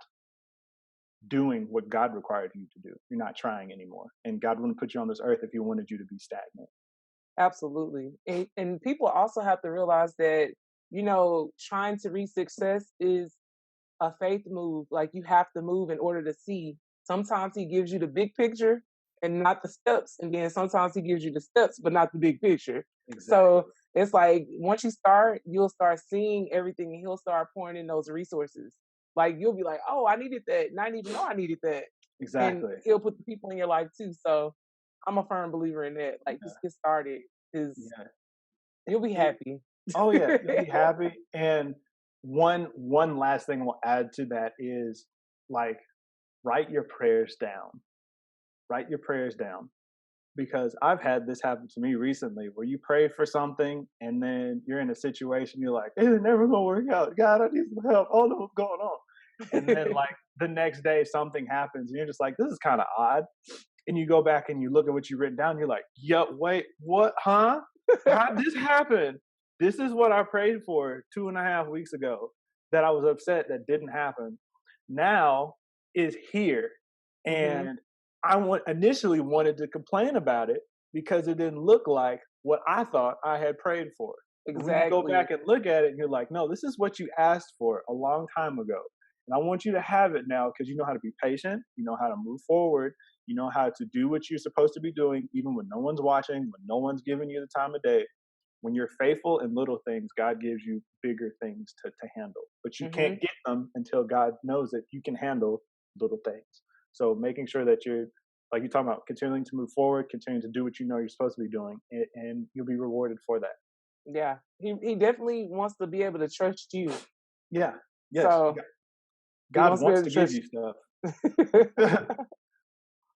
doing what God required you to do. You're not trying anymore. And God wouldn't put you on this earth if he wanted you to be stagnant. Absolutely. And people also have to realize that, trying to reach success is a faith move. Like you have to move in order to see. Sometimes he gives you the big picture and not the steps. And then sometimes he gives you the steps, but not the big picture. So Exactly. it's like once you start, you'll start seeing everything and he'll start pouring in those resources. Like you'll be like, oh, I needed that. And I didn't even know I needed that. And Exactly. he'll put the people in your life too. So I'm a firm believer in that. Like Yeah. just get started because Yeah. you'll be It- happy. oh yeah, you'll be happy. And one last thing we'll add to that is like write your prayers down. Write your prayers down because I've had this happen to me recently where you pray for something and then you're in a situation you're like, it's never gonna work out. God, I need some help. I don't know what's going on. And then like the next day something happens and you're just like, this is kind of odd. And you go back and you look at what you've written down, you're like, yo, wait, what, huh? How did this happen? This is what I prayed for 2.5 weeks ago that I was upset that didn't happen. Now is here. Hmm. And initially wanted to complain about it because it didn't look like what I thought I had prayed for. But when you go Exactly. back and look at it, you're like, no, this is what you asked for a long time ago. And I want you to have it now because you know how to be patient, you know how to move forward, you know how to do what you're supposed to be doing, even when no one's watching, when no one's giving you the time of day. When you're faithful in little things, God gives you bigger things to handle. But you Hmm. can't get them until God knows that you can handle little things. So making sure that you're, like you're talking about, continuing to move forward, continuing to do what you know you're supposed to be doing, and you'll be rewarded for that. Yeah. He definitely wants to be able to trust you. Yeah. Yes. So he God wants to be wants able to to give trust you stuff.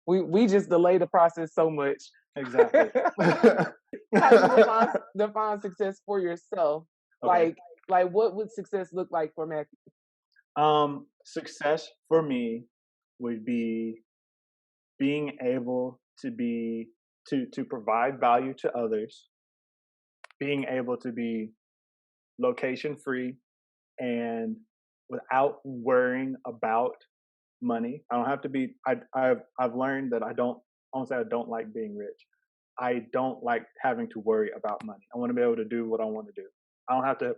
we just delay the process so much. Exactly. How do you define success for yourself? Okay. Like what would success look like for Matthew? Success for me would be being able to be to provide value to others, being able to be location free and without worrying about money. I don't have to be. I've learned that I don't. Honestly, I don't like being rich. I don't like having to worry about money. I want to be able to do what I want to do. I don't have to.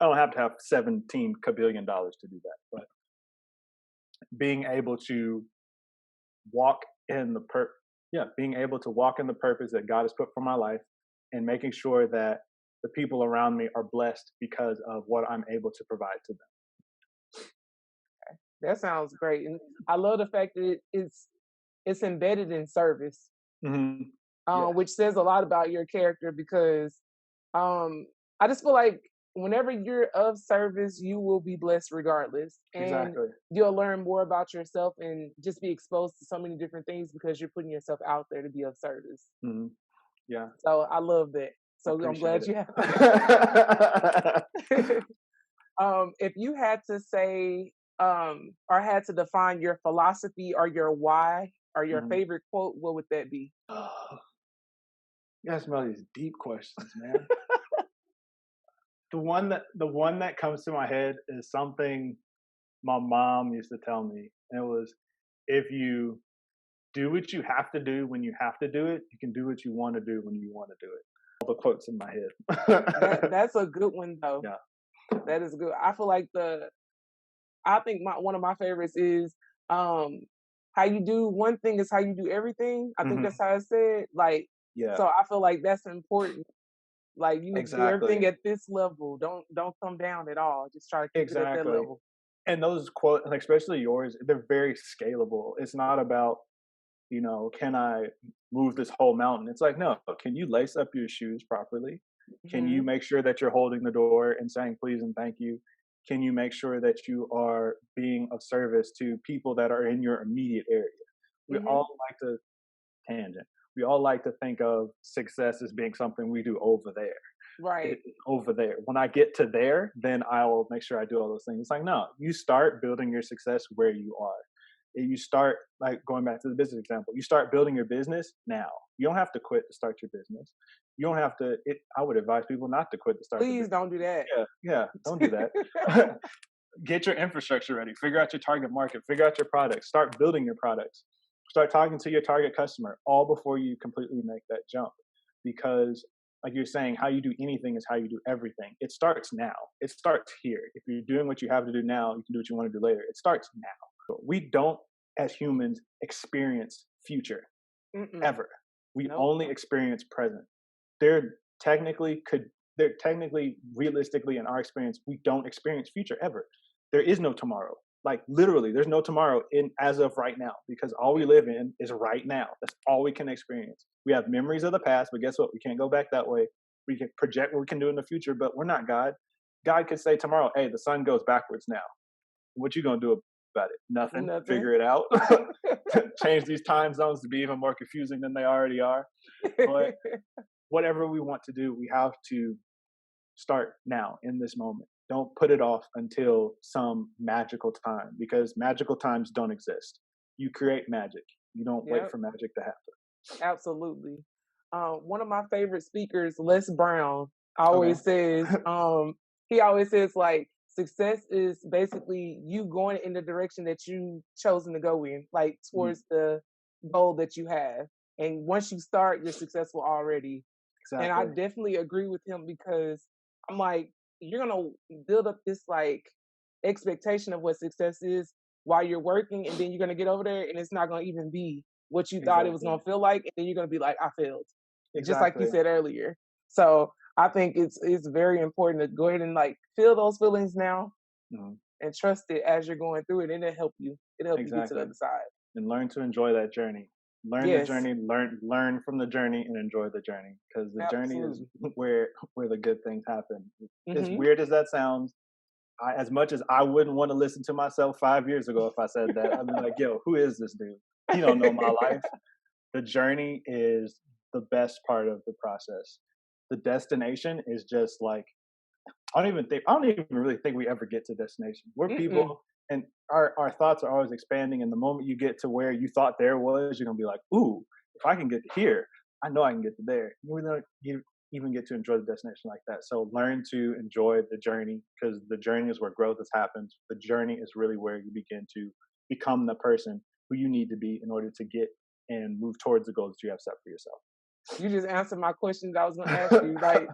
I don't have to have $17 kabillion to do that. But being able to walk in the being able to walk in the purpose that God has put for my life, and making sure that the people around me are blessed because of what I'm able to provide to them. That sounds great, and I love the fact that it's embedded in service, Mm-hmm. Yes. which says a lot about your character because I just feel like whenever you're of service, you will be blessed regardless, and Exactly. you'll learn more about yourself and just be exposed to so many different things because you're putting yourself out there to be of service. Mm-hmm. Yeah. So I love that. So I'm glad Appreciate you have. If you had to say or had to define your philosophy or your why or your Mhm. favorite quote, what would that be? You guys know these deep questions, man. The one that comes to my head is something my mom used to tell me. And it was, if you do what you have to do when you have to do it, you can do what you want to do when you want to do it. All the quotes in my head. That's a good one though. Yeah. That is good. I feel like I think one of my favorites is how you do one thing is how you do everything. I think Mhm. that's how it said. Like, Yeah. so I feel like that's important. Like you need to do everything Exactly. at this level. Don't come down at all. Just try to keep it at that Exactly. level. And those quotes, and especially yours, they're very scalable. It's not about, can I move this whole mountain? It's like, no, can you lace up your shoes properly? Can you Mhm. make sure that you're holding the door and saying please and thank you? Can you make sure that you are being of service to people that are in your immediate area? We Mhm. all like to tangent. We all like to think of success as being something we do over there. Right. Over there. When I get to there, then I will make sure I do all those things. It's like, no, you start building your success where you are. You start, like going back to the business example, you start building your business now. You don't have to quit to start your business. You don't have to, I would advise people not to quit to start the Please business. don't do that. Yeah, don't do that. Get your infrastructure ready. Figure out your target market. Figure out your products. Start building your products. Start talking to your target customer all before you completely make that jump. Because, like you're saying, how you do anything is how you do everything. It starts now. It starts here. If you're doing what you have to do now, you can do what you want to do later. It starts now. We don't, as humans, experience future Mm-mm. ever. We Nope. only experience present. They're technically, realistically, in our experience, we don't experience future ever. There is no tomorrow. Like literally, there's no tomorrow as of right now, because all we live in is right now. That's all we can experience. We have memories of the past, but guess what? We can't go back that way. We can project what we can do in the future, but we're not God. God could say tomorrow, hey, the sun goes backwards now. What you gonna do about it? Nothing. Figure it out. Change these time zones to be even more confusing than they already are. But whatever we want to do, we have to start now in this moment. Don't put it off until some magical time, because magical times don't exist. You create magic. You don't wait Yep. for magic to happen. Absolutely. One of my favorite speakers, Les Brown, always says, he always says like success is basically you going in the direction that you chosen to go in, like towards the goal that you have. And once you start, you're successful already. And I Exactly. definitely agree with him because I'm like, you're gonna build up this like expectation of what success is while you're working, and then you're gonna get over there and it's not gonna even be what you thought it was Exactly. gonna feel like, and then you're gonna be like, I failed. Just like you Exactly. said earlier. So I think it's very important to go ahead and like feel those feelings now Mhm. and trust it as you're going through it, and it'll help you. It'll help you get to the Exactly. other side. And learn to enjoy that journey. Learn the Yes, journey. Learn from the journey and enjoy the journey, because the journey is absolutely. where the good things happen. As Hmm. weird as that sounds, as much as I wouldn't want to listen to myself 5 years ago if I said that, I'd be like, yo, who is this dude? He don't know my life. The journey is the best part of the process. The destination is just like, I don't even really think we ever get to destination. We're Mm-mm. people, and our thoughts are always expanding. And the moment you get to where you thought there was, you're gonna be like, ooh, if I can get to here, I know I can get to there. You even get to enjoy the destination like that. So learn to enjoy the journey, because the journey is where growth has happened. The journey is really where you begin to become the person who you need to be in order to get and move towards the goals that you have set for yourself. You just answered my questions I was going to ask you. Like,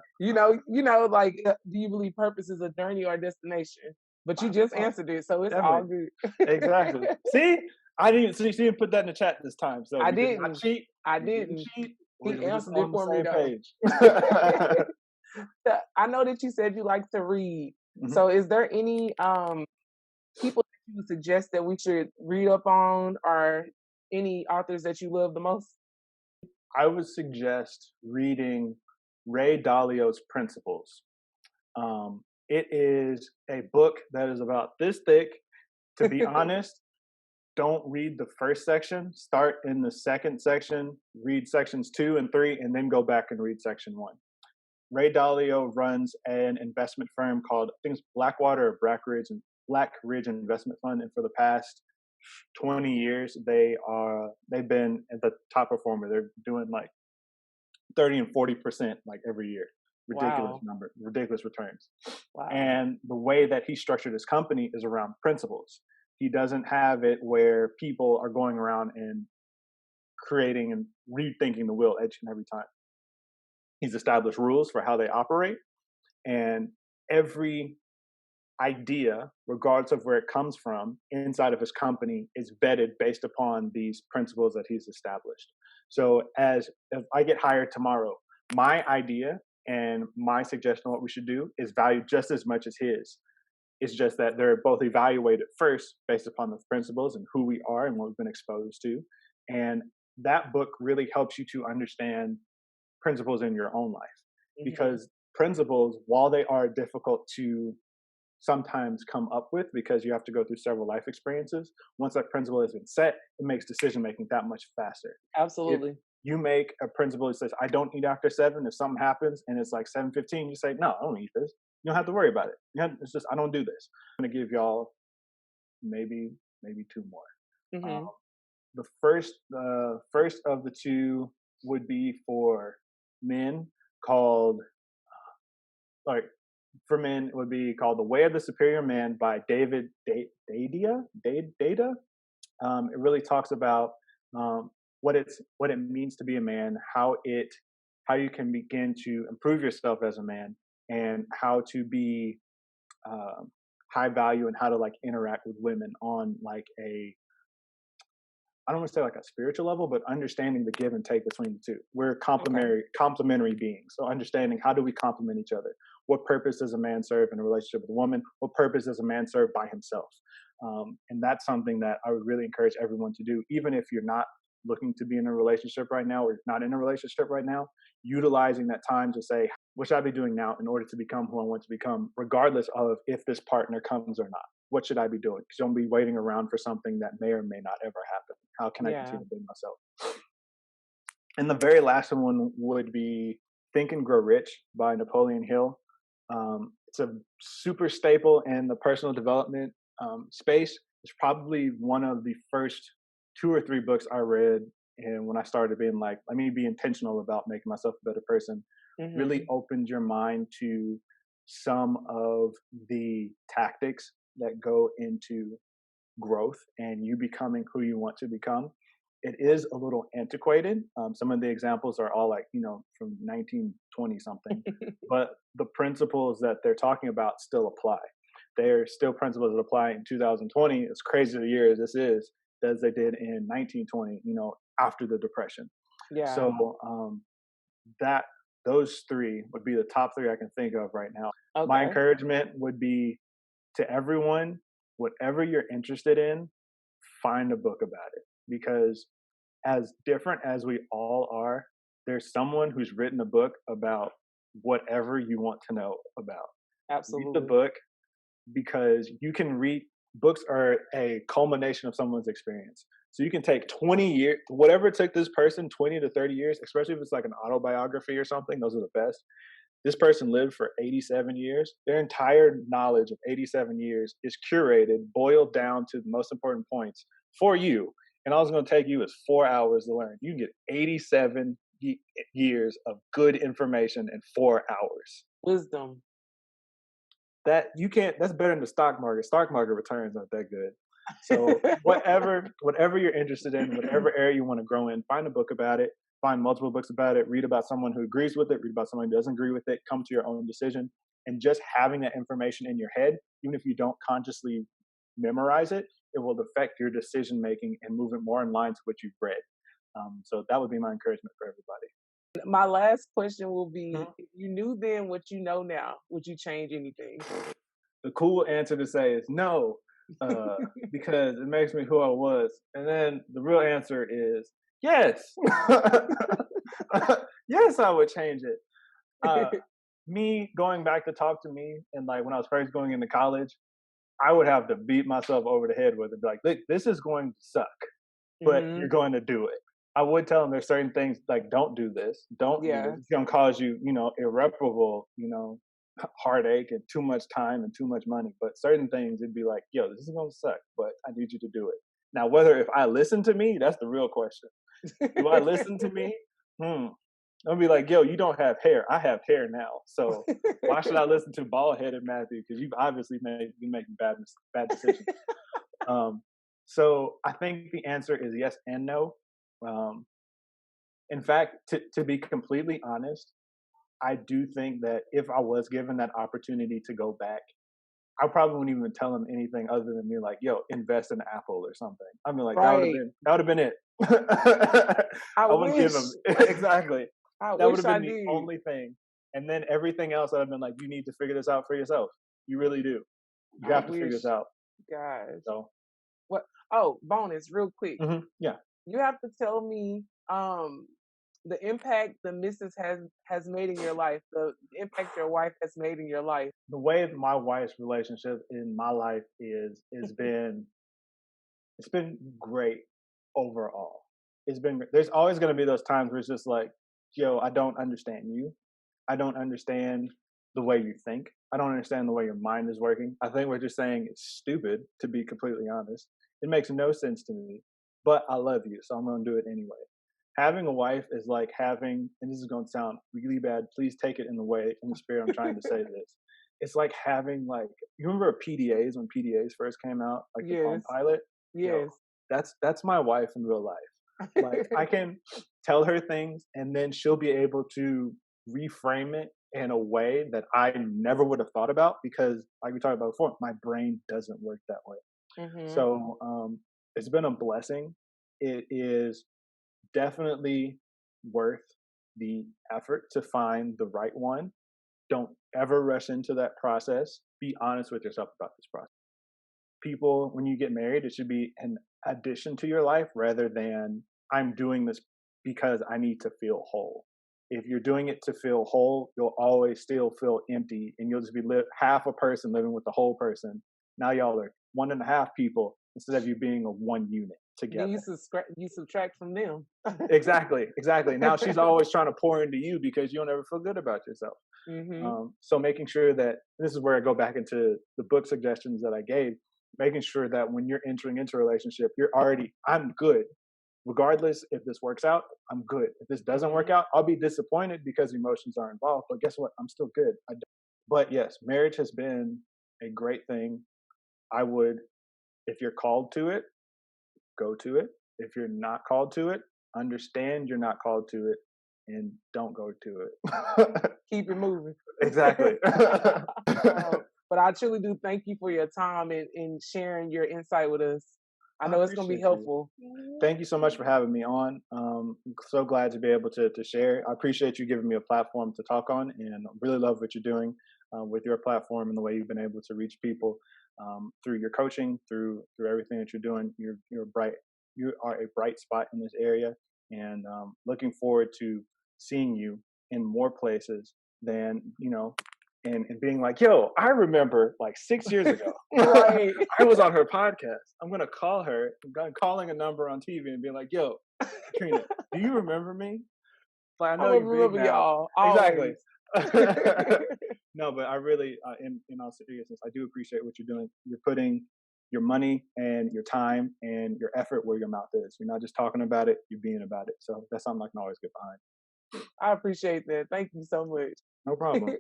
like, do you believe purpose is a journey or a destination? But you just answered it, so it's all Definitely. good. Exactly. See, I didn't. So you didn't put that in the chat this time. So I you did not didn't. cheat. I You didn't didn't. cheat. He We're just answered it on the for me same though. page. I know that you said you like to read. Mhm. So is there any people that you would suggest that we should read up on, or any authors that you love the most? I would suggest reading Ray Dalio's Principles. It is a book that is about this thick. To be honest, don't read the first section. Start in the second section, read sections 2 and 3, and then go back and read section 1. Ray Dalio runs an investment firm called, I think it's Blackwater or Black Ridge Investment Fund, and for the past 20 years, they've been at the top performer. They're doing like 30 and 40% like every year. Ridiculous number, ridiculous returns. Wow. And the way that he structured his company is around principles. He doesn't have it where people are going around and creating and rethinking the wheel each and every time. He's established rules for how they operate, and every idea, regardless of where it comes from, inside of his company is vetted based upon these principles that he's established. So if I get hired tomorrow, my idea and my suggestion of what we should do is valued just as much as his. It's just that they're both evaluated first based upon the principles and who we are and what we've been exposed to. And that book really helps you to understand principles in your own life. Mm-hmm. Because principles, while they are difficult to sometimes come up with because you have to go through several life experiences, once that principle has been set, it makes decision making that much faster. Absolutely. If you make a principle that says, I don't eat after 7. If something happens and it's like 7:15, you say, no, I don't eat this. You don't have to worry about it. It's just, I don't do this. I'm going to give y'all maybe 2 more. Mm-hmm. The first of the 2 would be for men called, for men, it would be called The Way of the Superior Man by David Data. It really talks about what it means to be a man, how you can begin to improve yourself as a man, and how to be high value and how to like interact with women on like I don't want to say like a spiritual level, but understanding the give and take between the 2. We're complementary beings. So understanding, how do we complement each other? What purpose does a man serve in a relationship with a woman? What purpose does a man serve by himself? And that's something that I would really encourage everyone to do, even if you're not looking to be in a relationship right now or not in a relationship right now, utilizing that time to say, what should I be doing now in order to become who I want to become, regardless of if this partner comes or not? What should I be doing? Because don't be waiting around for something that may or may not ever happen. How can I continue to build myself? And the very last one would be Think and Grow Rich by Napoleon Hill. It's a super staple in the personal development space. It's probably one of the first 2 or 3 books I read, and when I started being like, let me be intentional about making myself a better person, really opened your mind to some of the tactics that go into growth and you becoming who you want to become. It is a little antiquated. Some of the examples are all like, from 1920 something, but the principles that they're talking about still apply. They're still principles that apply in 2020, as crazy a year as this is, as they did in 1920, after the Depression. Yeah. So those 3 would be the top 3 I can think of right now. Okay. My encouragement would be to everyone, whatever you're interested in, find a book about it. Because as different as we all are, there's someone who's written a book about whatever you want to know about. Absolutely. Read the book, because you can read, books are a culmination of someone's experience. So you can take 20 years, whatever it took this person, 20 to 30 years, especially if it's like an autobiography or something, those are the best. This person lived for 87 years. Their entire knowledge of 87 years is curated, boiled down to the most important points for you. And all it's going to take you is 4 hours to learn. You can get 87 years of good information in 4 hours. Wisdom. That's better than the stock market. Stock market returns aren't that good. So whatever you're interested in, whatever area you want to grow in, find a book about it, find multiple books about it, read about someone who agrees with it, read about someone who doesn't agree with it, come to your own decision. And just having that information in your head, even if you don't consciously memorize it, it will affect your decision making and move it more in line to what you've read. So that would be my encouragement for everybody. My last question will be, Mhm. if you knew then what you know now, would you change anything? The cool answer to say is no, because it makes me who I was. And then the real answer is yes. Yes, I would change it. Me going back to talk to me, and like when I was first going into college, I would have to beat myself over the head with it. Be like, look, this is going to suck, but Hmm. you're going to do it. I would tell them there's certain things like don't do this, don't do Yeah. this. It's gonna cause you, irreparable, heartache and too much time and too much money. But certain things it'd be like, yo, this is gonna suck, but I need you to do it. Now, whether if I listen to me, that's the real question. Do I listen to me? I'll be like, yo, you don't have hair. I have hair now. So why should I listen to bald headed Matthew? Because you've obviously been making bad decisions. So I think the answer is yes and no. In fact, to be completely honest, I do think that if I was given that opportunity to go back, I probably wouldn't even tell him anything other than be like, yo, invest in Apple or something. I mean, like Right. that would have been it. I I wouldn't give wish. him exactly. I That would wish have I been the did. only thing. And then everything else I'd have been like, you need to figure this out for yourself. You really do. You I have to figure wish. this out. Gosh. So What? Oh, bonus, real quick. yeah. You have to tell me the impact the missus has made in your life, the impact your wife has made in your life. The way my wife's relationship in my life has been it's been great overall. There's always gonna be those times where it's just like, yo, I don't understand you. I don't understand the way you think. I don't understand the way your mind is working. I think we're just saying it's stupid, to be completely honest. It makes no sense to me, but I love you, so I'm going to do it anyway. Having a wife is like having, and this is going to sound really bad. Please take it in the spirit I'm trying to say this. It's like having you remember PDAs when PDAs first came out, like the Palm Yes. Pilot? Yo, Yes. that's my wife in real life. Like I can tell her things, and then she'll be able to reframe it in a way that I never would have thought about because, like we talked about before, my brain doesn't work that way. Hmm. So it's been a blessing. It is definitely worth the effort to find the right one. Don't ever rush into that process. Be honest with yourself about this process. People, when you get married, it should be an addition to your life rather than I'm doing this because I need to feel whole. If you're doing it to feel whole, you'll always still feel empty and you'll just be half a person living with the whole person. Now y'all are 1.5 people instead of you being a one unit Then together. you subtract from them. Exactly. Now she's always trying to pour into you because you don't ever feel good about yourself. Hmm. So making sure that this is where I go back into the book suggestions that I gave, making sure that when you're entering into a relationship, I'm good. Regardless if this works out, I'm good. If this doesn't work out, I'll be disappointed because emotions are involved. But guess what? I'm still good. But yes, marriage has been a great thing. I would, if you're called to it, go to it. If you're not called to it, understand you're not called to it and don't go to it. Keep it moving. Exactly. But I truly do thank you for your time and sharing your insight with us. I know it's going to be appreciate you. helpful. Thank you so much for having me on. I'm so glad to be able to share. I appreciate you giving me a platform to talk on, and I really love what you're doing with your platform and the way you've been able to reach people through your coaching, through everything that you're doing. You're bright. You are a bright spot in this area, and looking forward to seeing you in more places than and being like, yo, I remember like 6 years ago, Right. I was on her podcast. I'm going to call her. I'm calling a number on TV and being like, yo, Katrina, do you remember me? Like, I know I you're big remember now. y'all. Exactly. Always. No, but I really, in all seriousness, I do appreciate what you're doing. You're putting your money and your time and your effort where your mouth is. You're not just talking about it, you're being about it. So that's something I can always get behind. I appreciate that. Thank you so much. No problem.